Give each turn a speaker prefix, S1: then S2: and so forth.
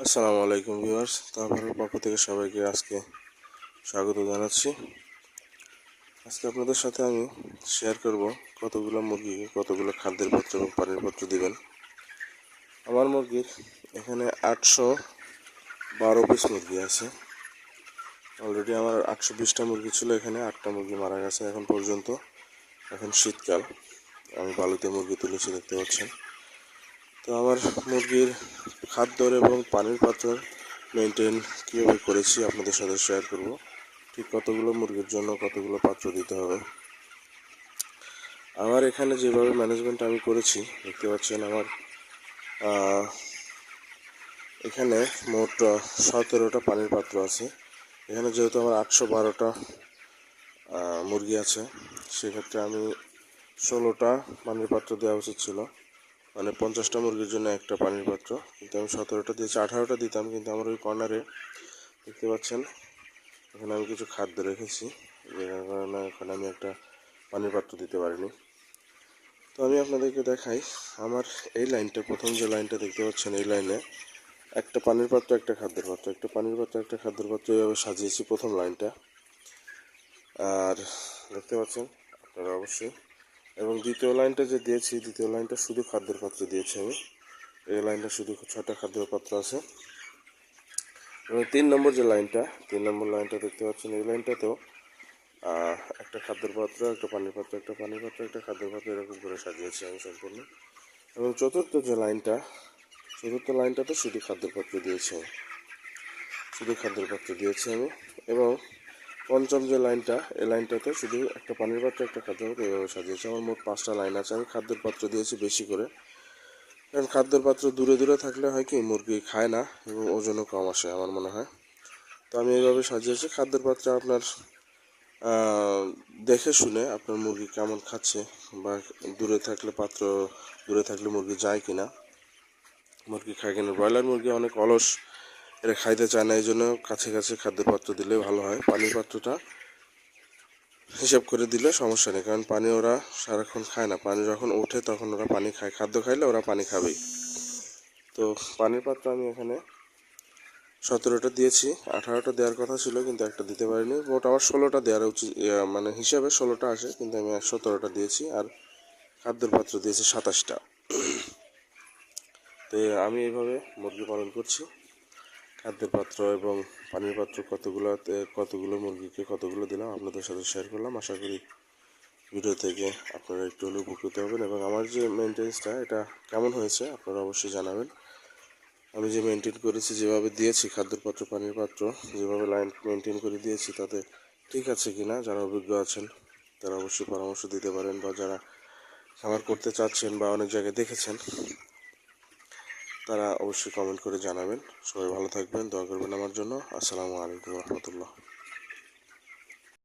S1: আসসালামু আলাইকুম ভিউয়ার্স। তারপর পক্ষ থেকে সবাইকে আজকে স্বাগত জানাচ্ছি। আজকে আপনাদের সাথে আমি শেয়ার করব কতগুলো মুরগিকে কতগুলো খাদ্যের পাত্র এবং পানির পাত্র দিবেন। আমার মুরগির এখানে 812 পিস মুরগি আছে। অলরেডি আমার 820টা মুরগি ছিল, এখানে 8টা মুরগি মারা গেছে এখন পর্যন্ত। এখন শীতকাল, আমি বালুতে মুরগি তুলেছি, দেখতে পাচ্ছেন। তো আমার মুরগির খাদ্যর এবং পানির পাত্র মেনটেন কীভাবে করেছি আপনাদের সাথে শেয়ার করব। ঠিক কতগুলো মুরগির জন্য কতগুলো পাত্র দিতে হবে। আমার এখানে যেভাবে ম্যানেজমেন্ট আমি করেছি দেখতে পাচ্ছেন, আমার এখানে মোট 17টা পানির পাত্র আছে। এখানে যেহেতু আমার 812টা মুরগি আছে, সেক্ষেত্রে আমি 16টা পানির পাত্র দেওয়া উচিত ছিল, মানে 50টা মুরগির জন্য একটা পানির পাত্র, কিন্তু আমি 17টা দিয়েছি। 18টা দিতাম, কিন্তু আমার ওই কর্নারে দেখতে পাচ্ছেন এখানে আমি কিছু খাদ্য রেখেছি, যার কারণে এখানে আমি একটা পানির পাত্র দিতে পারিনি। তো আমি আপনাদেরকে দেখাই, আমার এই লাইনটা, প্রথম যে লাইনটা দেখতে পাচ্ছেন, এই লাইনে একটা পানির পাত্র একটা খাদ্যের পাত্র, একটা পানির পাত্র একটা খাদ্যের পাত্র এইভাবে সাজিয়েছি প্রথম লাইনটা। আর দেখতে পাচ্ছেন আপনারা অবশ্যই। এবং দ্বিতীয় লাইনটা যে দিয়েছি, দ্বিতীয় লাইনটা শুধু খাদ্যের পাত্র দিয়েছি আমি। এই লাইনটা শুধু 6টা খাদ্যের পাত্র আছে। এবং 3 নম্বর যে লাইনটা, 3 নম্বর লাইনটা দেখতে পাচ্ছেন, এই লাইনটাতেও একটা খাদ্যের পাত্র একটা পানির পাত্র, একটা পানির পাত্র একটা খাদ্যের পাত্র, এরকম করে সাজিয়েছি আমি সম্পূর্ণ। এবং চতুর্থ লাইনটাতে শুধু খাদ্যের পাত্র দিয়েছি আমি, এবং পঞ্চম যে লাইনটা, এই লাইনটাতে শুধু একটা পানির পাত্র একটা খাদ্যের পাত্র এভাবে সাজিয়েছি। আমার মোট 5টা লাইন আছে। আমি খাদ্যের পাত্র দিয়েছি বেশি করে, কারণ খাদ্যের পাত্র দূরে দূরে থাকলে হয় কি, মুরগি খায় না এবং ওজনও কম আসে আমার মনে হয়। তো আমি এইভাবে সাজিয়েছি। খাদ্যের পাত্রে আপনার দেখে শুনে আপনার মুরগি কেমন খাচ্ছে, বা দূরে থাকলে মুরগি যায় কিনা, মুরগি খায় কিনা। ব্রয়লার মুরগি অনেক অলস, এরা খাইতে চায় না, এই জন্য কাছে কাছে খাদ্যের পাত্র দিলে ভালো হয়। পানির পাত্রটা হিসাব করে দিলে সমস্যা নেই, কারণ পানি ওরা সারাক্ষণ খায় না। পানি যখন ওঠে তখন ওরা পানি খায়, খাদ্য খাইলে ওরা পানি খাবেই। তো পানির পাত্র আমি এখানে 17টা দিয়েছি। 18টা দেওয়ার কথা ছিল, কিন্তু একটা দিতে পারিনি। মোট আমার 16টা দেওয়ার উচিত, মানে হিসাবে 16টা আসে, কিন্তু আমি 17টা দিয়েছি। আর খাদ্যের পাত্র দিয়েছি 27টা। তো আমি এইভাবে মুরগি পালন করছি। খাদ্যের পাত্র এবং পানির পাত্র কতগুলো মুরগিকে কতগুলো দিলাম আপনাদের সাথে শেয়ার করলাম। আশা করি ভিডিও থেকে আপনারা একটু হলেও উপকৃত হবেন, এবং আমার যে মেনটেন্সটা এটা কেমন হয়েছে আপনারা অবশ্যই জানাবেন। আমি যে মেনটেন করেছি, যেভাবে দিয়েছি খাদ্যের পাত্র পানির পাত্র, যেভাবে লাইন মেনটেন করে দিয়েছি, তাতে ঠিক আছে কি না, যারা অভিজ্ঞ আছেন তারা অবশ্যই পরামর্শ দিতে পারেন, বা যারা খামার করতে চাচ্ছেন বা অনেক জায়গায় দেখেছেন তারা অবশ্যই কমেন্ট করে জানাবেন। সবাই ভালো থাকবেন, দোয়া করবেন আমার জন্য। আসসালামু আলাইকুম রহমতুল্লাহ।